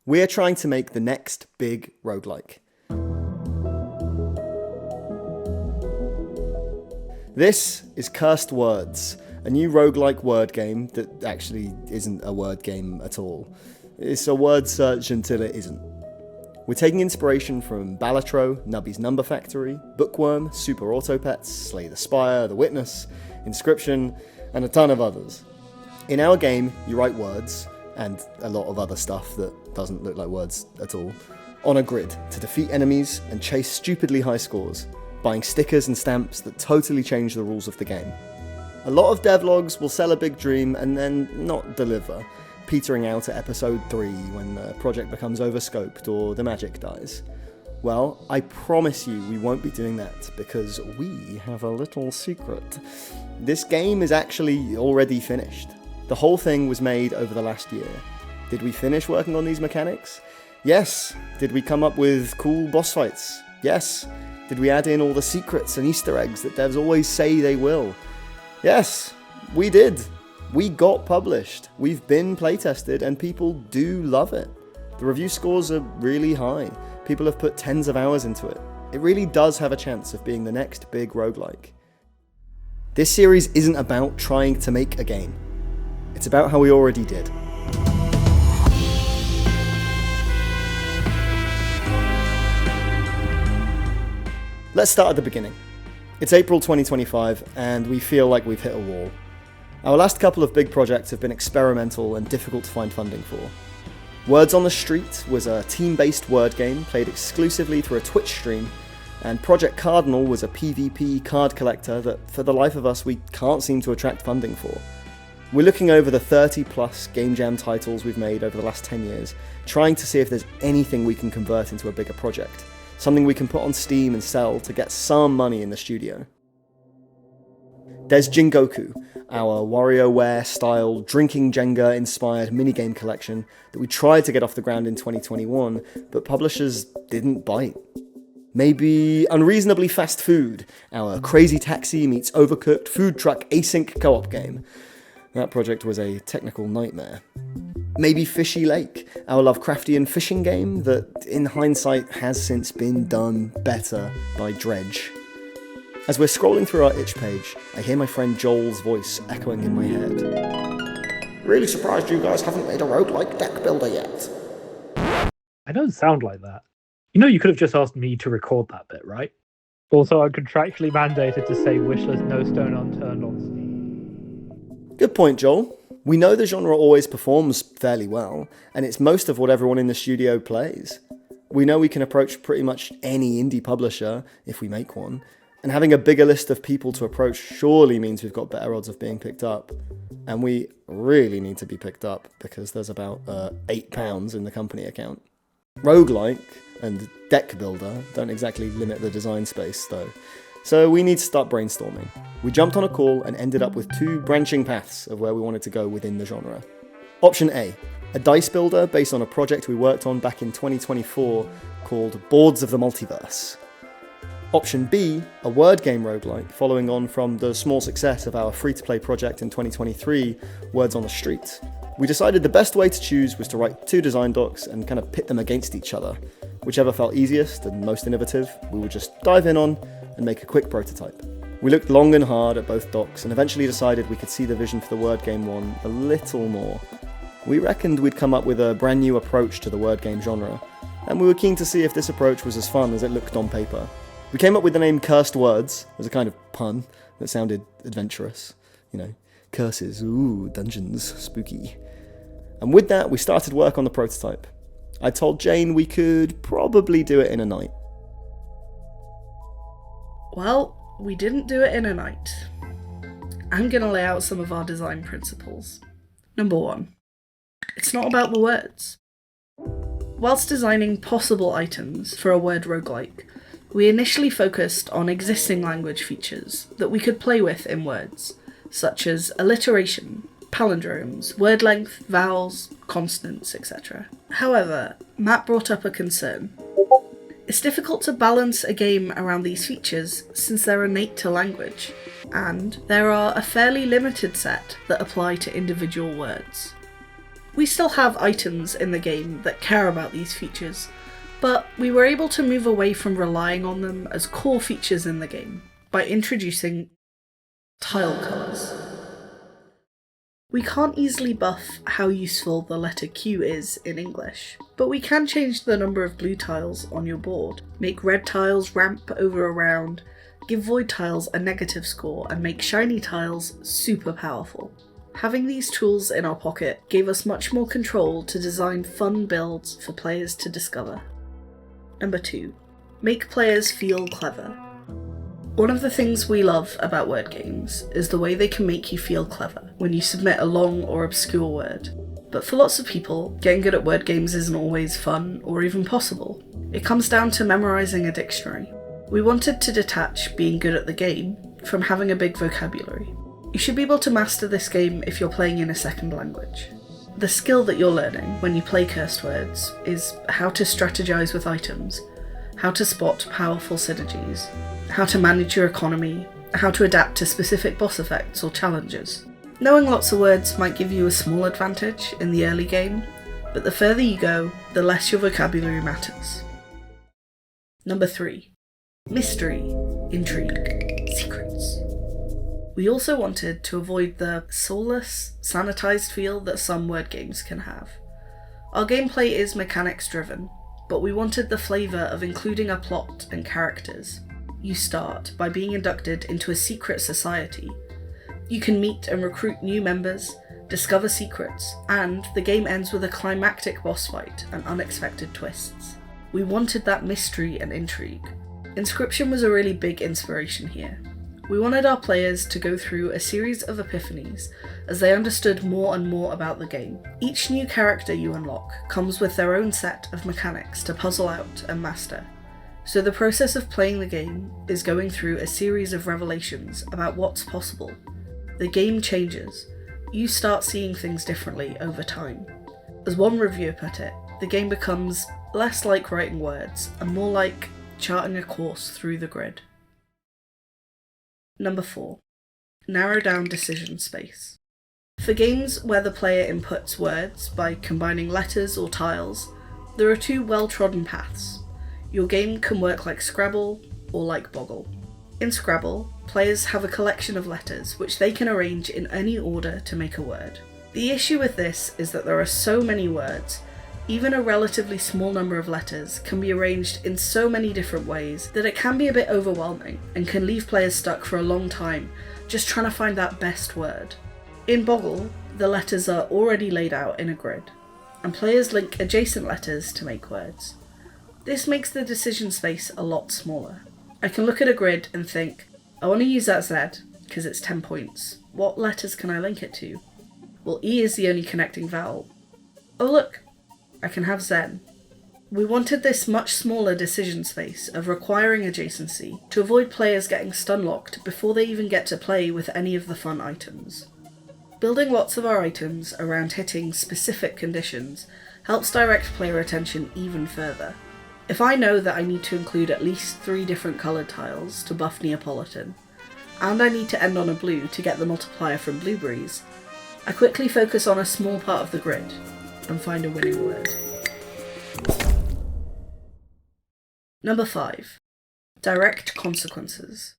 We're trying to make the next big roguelike. This is Cursed Words, a new roguelike word game that actually isn't a word game at all. It's a word search until it isn't. We're taking inspiration from Balatro, Nubby's Number Factory, Bookworm, Super Auto Pets, Slay the Spire, The Witness, Inscription, and a ton of others. In our game, you write words, and a lot of other stuff that doesn't look like words at all, on a grid to defeat enemies and chase stupidly high scores, buying stickers and stamps that totally change the rules of the game. A lot of devlogs will sell a big dream and then not deliver, petering out at episode 3 when the project becomes overscoped or the magic dies. Well, I promise you we won't be doing that, because we have a little secret. This game is actually already finished. The whole thing was made over the last year. Did we finish working on these mechanics? Yes. Did we come up with cool boss fights? Yes. Did we add in all the secrets and Easter eggs that devs always say they will? Yes, we did. We got published. We've been playtested and people do love it. The review scores are really high. People have put tens of hours into it. It really does have a chance of being the next big roguelike. This series isn't about trying to make a game. It's about how we already did. Let's start at the beginning. It's April 2025, and we feel like we've hit a wall. Our last couple of big projects have been experimental and difficult to find funding for. Words on the Street was a team-based word game played exclusively through a Twitch stream, and Project Cardinal was a PvP card collector that, for the life of us, we can't seem to attract funding for. We're looking over the 30+ Game Jam titles we've made over the last 10 years, trying to see if there's anything we can convert into a bigger project, something we can put on Steam and sell to get some money in the studio. There's Jingoku, our WarioWare-style drinking Jenga-inspired minigame collection that we tried to get off the ground in 2021, but publishers didn't bite. Maybe Unreasonably Fast Food, our Crazy Taxi meets Overcooked food truck async co-op game. That project was a technical nightmare. Maybe Fishy Lake, our Lovecraftian fishing game that, in hindsight, has since been done better by Dredge. As we're scrolling through our itch page, I hear my friend Joel's voice echoing in my head. Really surprised you guys haven't made a roguelike deck builder yet. I don't sound like that. You know, you could have just asked me to record that bit, right? Also, I'm contractually mandated to say wishlist no stone unturned on Steam. Good point, Joel. We know the genre always performs fairly well, and it's most of what everyone in the studio plays. We know we can approach pretty much any indie publisher, if we make one, and having a bigger list of people to approach surely means we've got better odds of being picked up. And we really need to be picked up, because there's about £8 in the company account. Roguelike and deck builder don't exactly limit the design space, though. So we need to start brainstorming. We jumped on a call and ended up with 2 branching paths of where we wanted to go within the genre. Option A, a dice builder based on a project we worked on back in 2024 called Boards of the Multiverse. Option B, a word game roguelike following on from the small success of our free-to-play project in 2023, Words on the Street. We decided the best way to choose was to write 2 design docs and kind of pit them against each other. Whichever felt easiest and most innovative, we would just dive in on and make a quick prototype. We looked long and hard at both docs and eventually decided we could see the vision for the word game one a little more. We reckoned we'd come up with a brand new approach to the word game genre, and we were keen to see if this approach was as fun as it looked on paper. We came up with the name Cursed Words as a kind of pun that sounded adventurous. You know, curses, ooh, dungeons, spooky. And with that, we started work on the prototype. I told Jane we could probably do it in a night. Well, we didn't do it in a night. I'm going to lay out some of our design principles. Number 1. It's not about the words. Whilst designing possible items for a word roguelike, we initially focused on existing language features that we could play with in words, such as alliteration, palindromes, word length, vowels, consonants, etc. However, Matt brought up a concern. It's difficult to balance a game around these features since they're innate to language, and there are a fairly limited set that apply to individual words. We still have items in the game that care about these features, but we were able to move away from relying on them as core features in the game by introducing tile colours. We can't easily buff how useful the letter Q is in English, but we can change the number of blue tiles on your board, make red tiles ramp over a round, give void tiles a negative score, and make shiny tiles super powerful. Having these tools in our pocket gave us much more control to design fun builds for players to discover. Number 2. Make players feel clever. One of the things we love about word games is the way they can make you feel clever when you submit a long or obscure word. But for lots of people, getting good at word games isn't always fun or even possible. It comes down to memorising a dictionary. We wanted to detach being good at the game from having a big vocabulary. You should be able to master this game if you're playing in a second language. The skill that you're learning when you play cursed words is how to strategize with items, how to spot powerful synergies, how to manage your economy, how to adapt to specific boss effects or challenges. Knowing lots of words might give you a small advantage in the early game, but the further you go, the less your vocabulary matters. Number 3. Mystery, intrigue, secrets. We also wanted to avoid the soulless, sanitized feel that some word games can have. Our gameplay is mechanics driven, but we wanted the flavour of including a plot and characters. You start by being inducted into a secret society. You can meet and recruit new members, discover secrets, and the game ends with a climactic boss fight and unexpected twists. We wanted that mystery and intrigue. Inscription was a really big inspiration here. We wanted our players to go through a series of epiphanies as they understood more and more about the game. Each new character you unlock comes with their own set of mechanics to puzzle out and master. So the process of playing the game is going through a series of revelations about what's possible. The game changes. You start seeing things differently over time. As one reviewer put it, the game becomes less like writing words and more like charting a course through the grid. Number 4. Narrow down decision space. For games where the player inputs words by combining letters or tiles, there are 2 well-trodden paths. Your game can work like Scrabble or like Boggle. In Scrabble, players have a collection of letters which they can arrange in any order to make a word. The issue with this is that there are so many words. Even a relatively small number of letters can be arranged in so many different ways that it can be a bit overwhelming and can leave players stuck for a long time just trying to find that best word. In Boggle, the letters are already laid out in a grid, and players link adjacent letters to make words. This makes the decision space a lot smaller. I can look at a grid and think, I want to use that Z because it's 10 points. What letters can I link it to? Well, E is the only connecting vowel. Oh look, I can have Zen. We wanted this much smaller decision space of requiring adjacency to avoid players getting stun-locked before they even get to play with any of the fun items. Building lots of our items around hitting specific conditions helps direct player attention even further. If I know that I need to include at least 3 different coloured tiles to buff Neapolitan, and I need to end on a blue to get the multiplier from blueberries, I quickly focus on a small part of the grid and find a winning word. Number 5. Direct consequences.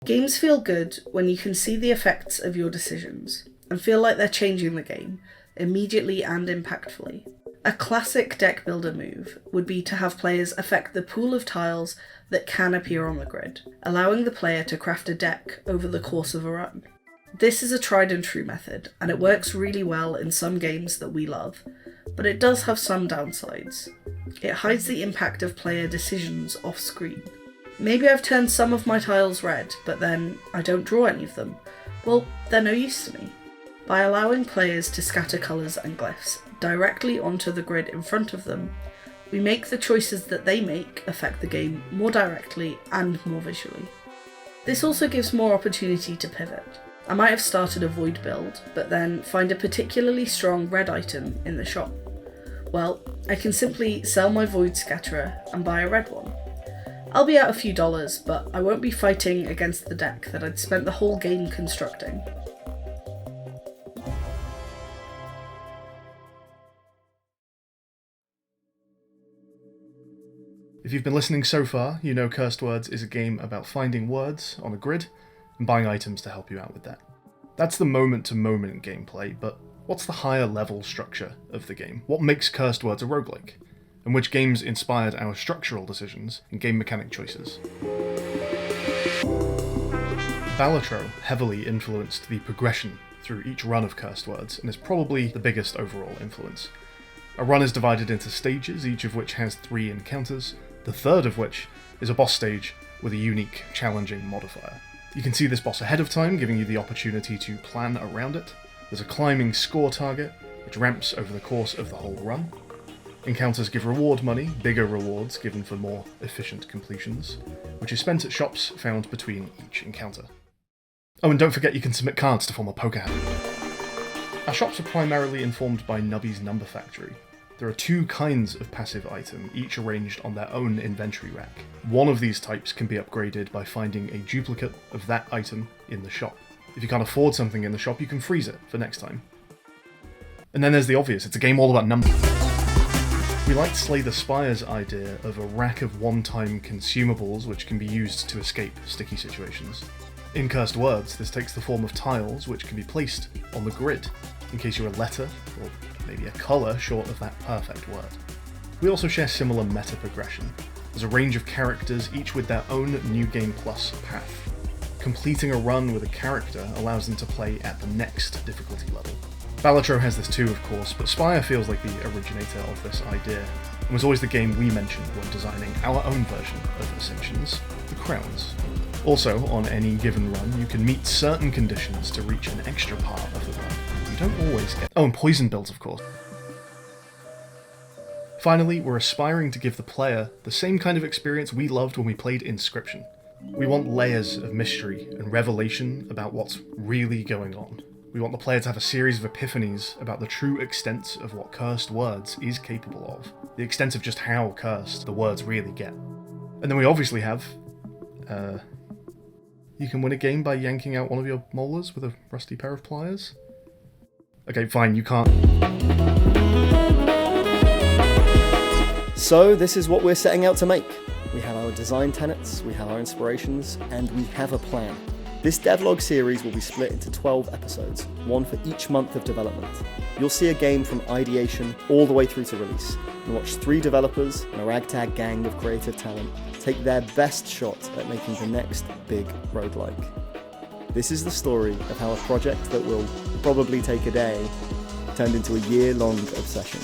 Games feel good when you can see the effects of your decisions and feel like they're changing the game immediately and impactfully. A classic deck builder move would be to have players affect the pool of tiles that can appear on the grid, allowing the player to craft a deck over the course of a run. This is a tried and true method, and it works really well in some games that we love, but it does have some downsides. It hides the impact of player decisions off screen. Maybe I've turned some of my tiles red, but then I don't draw any of them. Well, they're no use to me. By allowing players to scatter colours and glyphs directly onto the grid in front of them, we make the choices that they make affect the game more directly and more visually. This also gives more opportunity to pivot. I might have started a void build, but then find a particularly strong red item in the shop. Well, I can simply sell my void scatterer and buy a red one. I'll be out a few dollars, but I won't be fighting against the deck that I'd spent the whole game constructing. If you've been listening so far, you know Cursed Words is a game about finding words on a grid and buying items to help you out with that. That's the moment-to-moment gameplay, but what's the higher level structure of the game? What makes Cursed Words a roguelike? And which games inspired our structural decisions and game mechanic choices? Balatro heavily influenced the progression through each run of Cursed Words, and is probably the biggest overall influence. A run is divided into stages, each of which has 3 encounters, the third of which is a boss stage with a unique, challenging modifier. You can see this boss ahead of time, giving you the opportunity to plan around it. There's a climbing score target, which ramps over the course of the whole run. Encounters give reward money, bigger rewards given for more efficient completions, which is spent at shops found between each encounter. Oh, and don't forget you can submit cards to form a poker hand. Our shops are primarily informed by Nubby's Number Factory. There are 2 kinds of passive item, each arranged on their own inventory rack. One of these types can be upgraded by finding a duplicate of that item in the shop. If you can't afford something in the shop, you can freeze it for next time. And then there's the obvious, it's a game all about numbers. We liked Slay the Spire's idea of a rack of one-time consumables which can be used to escape sticky situations. In Cursed Words, this takes the form of tiles which can be placed on the grid, in case you're a letter, or maybe a colour short of that perfect word. We also share similar meta progression. There's a range of characters, each with their own New Game Plus path. Completing a run with a character allows them to play at the next difficulty level. Balatro has this too, of course, but Spire feels like the originator of this idea, and was always the game we mentioned when designing our own version of Ascensions, the Crowns. Also, on any given run, you can meet certain conditions to reach an extra part of the run. You don't always get... Oh, and poison builds, of course. Finally, we're aspiring to give the player the same kind of experience we loved when we played Inscription. We want layers of mystery and revelation about what's really going on. We want the player to have a series of epiphanies about the true extent of what Cursed Words is capable of. The extent of just how cursed the words really get. And then we obviously have... you can win a game by yanking out one of your molars with a rusty pair of pliers? Okay, fine, you can't. So this is what we're setting out to make. We have our design tenets, we have our inspirations, and we have a plan. This devlog series will be split into 12 episodes, one for each month of development. You'll see a game from ideation all the way through to release, and watch 3 developers and a ragtag gang of creative talent take their best shot at making the next big roguelike. This is the story of how a project that will probably take a day turned into a year-long obsession.